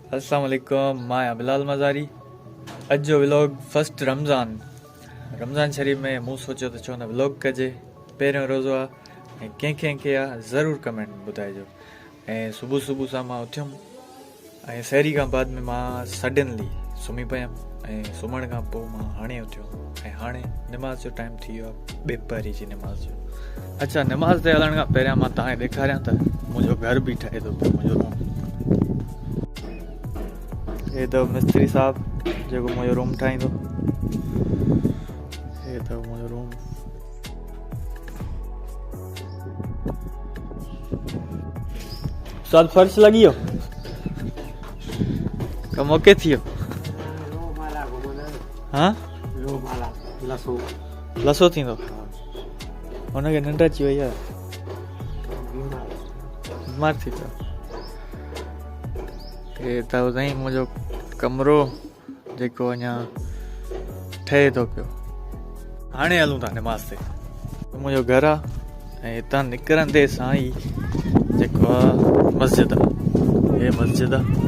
अस्सलाम वालेकुम, मां बिलाल मज़ारी। अज जो व्लॉग फर्स्ट रमज़ान शरीफ़ में मूं सोचो तो छो न व्लॉग कजे। पहिरियों रोज़ो आहे ऐं कंहिंखे आहे ज़रूरु कमेंट में ॿुधाइजो। ऐं सुबुह सुबुह सां मां उथियुमि ऐं सहरी खां बाद में मां सडनली सुम्ही पियमि ऐं सुम्हण खां पोइ मां हाणे उथियो ऐं हाणे निमाज़ जो टाइम थी वियो आहे, ॿेपहरी जी निमाज़ जो। अच्छा, निमाज़ ते हलण खां पहिरियां मां तव्हांखे ॾेखारियां त मुंहिंजो घर बि ठहे थो पियो, मुंहिंजो रूम। हे अथव मिस्त्री साहब जेको मुंहिंजो रूम ठाहींदो। हे अथव मुंहिंजो रूम। साल फर्श लॻी वियो, कमु ओके थी वियो। हाँ, लसो थींदो, हुनखे निंड अची वई आहे, बीमार थी पियो। हे अथव साईं मुंहिंजो कमरो जेको अञा ठहे थो पियो। हाणे हलूं था निमाज़ ते। मुंहिंजो घर आहे ऐं हितां निकिरंदे सां ई जेको आहे मस्जिद आहे। हे मस्जिद आहे।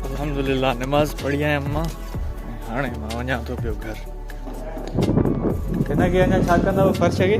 अल्हम्दुलिल्लाह नमाज़ पढ़ी आहियां अम्मा। हाणे मां वञा थो पियो घर। हिनखे अञा छा कंदव फर्श खे?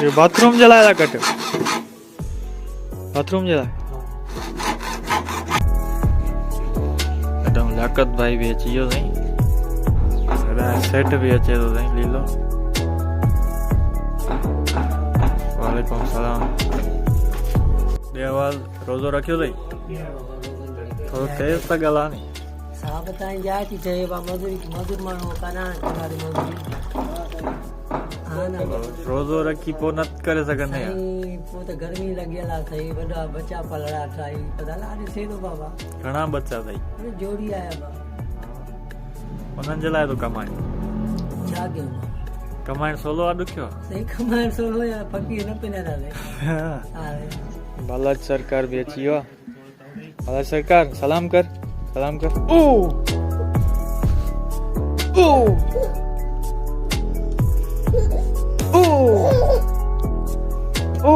ये बाथरूम जे लाइ था कटियो? बाथरूम जे लाइ? एकदम लाकत भाई भी अची वियो साईं। सेट भी अचे थो साईं लीलो। वालेकुम सलाम। देवाल रोज़ो रखियो अथई? थोरो तेज़ त ॻाल्हाए नी। साहब ताईं जाए थी चए बा मजदूर माण्हू काना मजदूरी। रोज़ो रखी पोइ न करे सघंदे साईं पोइ त गर्मी लॻियल आहे साईं। वॾा बच्चा पलड़ा साईं पता ॾिसे थो बाबा। घणा बच्चा अथई? जोड़ी आया बा। उन्हनि जे लाइ थो कमाए। छा कयूं कमाइण सवलो आहे ॾुखियो? साईं कमाइण सवलो या फ़क़ीर न पिना था। बालाज सरकार भी अची वियो आहे। बालाज सरकार सलाम कर, सलाम कर। ओ ओ ओ ओ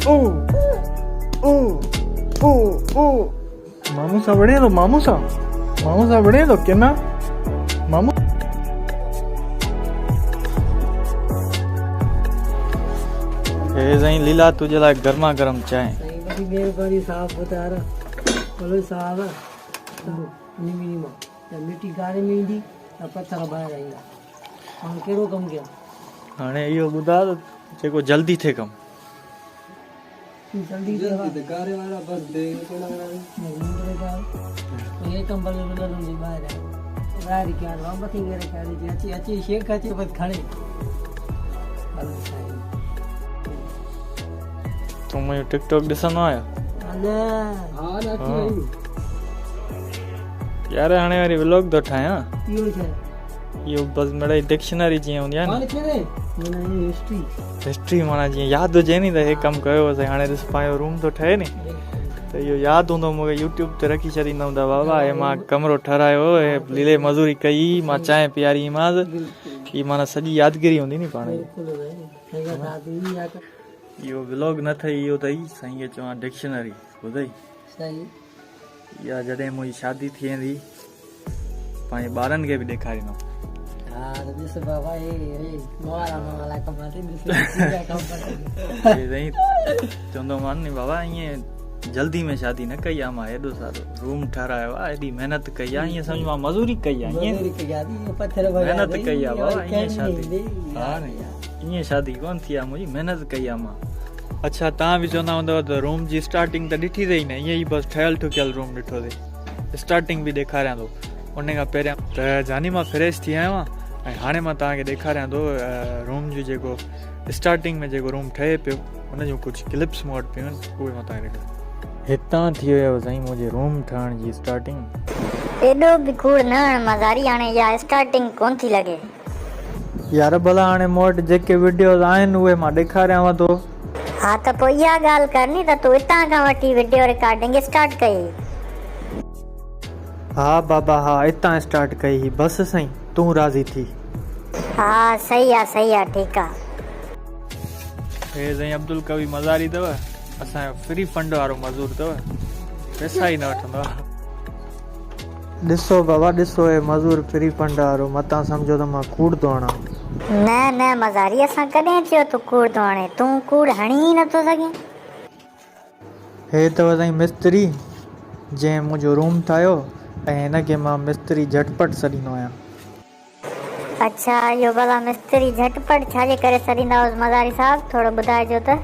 ओ ओ ओ मामू सा बड़े तो मामू सा बड़े तो क्या ना मामू। हे साईं लीला तुझे लाइ गर्मा गर्म चाय। साईं बड़ी मेहरबानी साहब बता रहा बोलो साहब निमी मां या मिट्टी गारे में ईंदी या पत्थर ॿाहिरि आईंदा। हाणे कहिड़ो कमु कयां? हाणे इहो ॿुधा जेको जल्दी थिए कमु। जल्दी गारे वाला बस दे ये कंबल लूंदी ॿाहिरि क्या वापसी करे करे अची अची शेख अची बस खणे। तूं मुंहिंजो टिकटॉक ॾिसंदो आहियां? यार हाणे वरी व्लॉग थो ठाहियां। इहो बस मिड़ई डिक्शनरी जीअं हूंदी आहे न, हिस्ट्री माना जीअं यादि हुजे नी त हे कमु कयो हुअसीं। हाणे ॾिस पंहिंजो रूम थो ठहे नी त इहो यादि हूंदो मूंखे यूट्यूब ते रखी छॾींदुमि त बाबा हे मां कमिरो ठहारायो, हे लीले मज़ूरी कई, मां चांहि पीआरी मांसि। हीअ माना सॼी यादगिरी हूंदी नी पाण। इहो व्लॉग न अथई, इहो अथई साईं खे चवां डिक्शनरी। ॿुधई? सही। या जॾहिं मुंहिंजी शादी थी वेंदी पंहिंजे ॿारनि खे बि ॾेखारींदो। हा त ॾिस बाबा हे मवाला कम थी ॾिस कम साईं चवंदो मान नी बाबा ईअं जल्दी में शादी न कई आहे, मां हेॾो सारो रूम ठारायो आहे, हेॾी महिनत कई आहे, ईअं सम्झ मां मज़ूरी कई आहे, ईअं पत्थर महिनत कई आहे बाबा, ईअं शादी हा ईअं शादी कोन थी आहे मुंहिंजी, महिनत कई आहे मां। अच्छा तव्हां बि चवंदा हूंदव त रूम जी स्टार्टिंग त ॾिठी अथई न, ईअं ई बसि ठहियल ठुकियल रूम ॾिठो अथई, स्टार्टिंग बि ॾेखारियां थो उन खां पहिरियां त जानी मां फ्रेश थी आयो आहियां ऐं हाणे मां तव्हांखे ॾेखारियां थो रूम जो जेको स्टार्टिंग में जेको रूम ठहे पियो उन जूं कुझु क्लिप्स मूं वटि पियूं आहिनि, उहे मां तव्हांखे ॾेखारियां। हितां थी वियो साईं मुंहिंजे रूम ठहण जी स्टार्टिंग। एॾो बि कूड़ न मज़ारी, हाणे इहा स्टार्टिंग कोन थी लॻे यार भला हाणे मूं वटि जेके वीडियोज़ आहिनि उहे मां ॾेखारियांव थो। हा त पोइ इहा ॻाल्हि करनी त तूं हितां खां वठी वीडियो रिकॉर्डिंग स्टार्ट कई। हा बाबा हा हितां स्टार्ट कई ही, बसि साईं तूं राज़ी थी। हा सही आहे ठीकु आहे। हे साईं अब्दुल कवी मज़ारी अथव, असांजो फ्री फंड वारो मज़दूर अथव, पैसा ई न वठंदो आहे। ॾिसो बाबा ॾिसो हे मज़दूर फ्री फंड वारो, मतां सम्झो त मां कूड़ थो हणां। न मज़ारी असां कॾहिं चयो तूं कूड़ थो हणे, तूं कूड़ हणी ई नथो सघीं। हे अथव साईं मिस्त्री जंहिं मुंहिंजो रूम ठाहियो ऐं हिनखे मां मिस्त्री झटपट सॾींदो आहियां। अच्छा इहो भला मिस्त्री झटपट छाजे करे सॾींदा आहियो मज़ारी साहब, थोरो ॿुधाइजो त।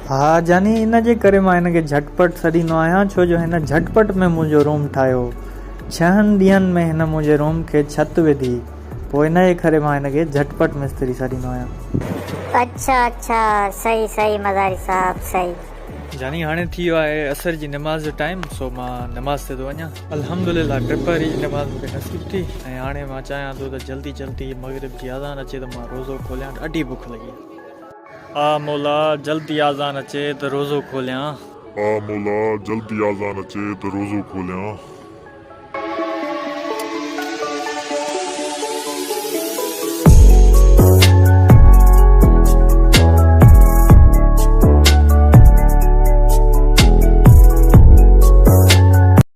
हा जानी इन जे करे मां हिनखे झटपट सॾींदो आहियां छो जो हिन झटपट में मुंहिंजो रूम ठाहियो, 6 ॾींहंनि में हिन मुंहिंजे रूम खे छत विधी, पोइ इन जे करे मां हिनखे झटपट मिस्त्री सॾींदो आहियां। अच्छा सही मज़ारी साहब सही। जानी हाणे थी वियो आहे असर जी नमाज़ जो टाइम, सो मां नमाज़ ते थो वञा। अल्हम्दुलिल्लाह टिपरी जी नमाज़ मूंखे नसीब थी ऐं हाणे मां चाहियां थो त जल्दी मगरिब जी आज़ान अचे त मां रोज़ो खोलियां, ॾाढी बुख लॻी आहे। आ मौला जल्दी आज़ान अचे त रोज़ो खोलियां। आ मौला जल्दी आज़ान अचे त रोज़ो खोलियां।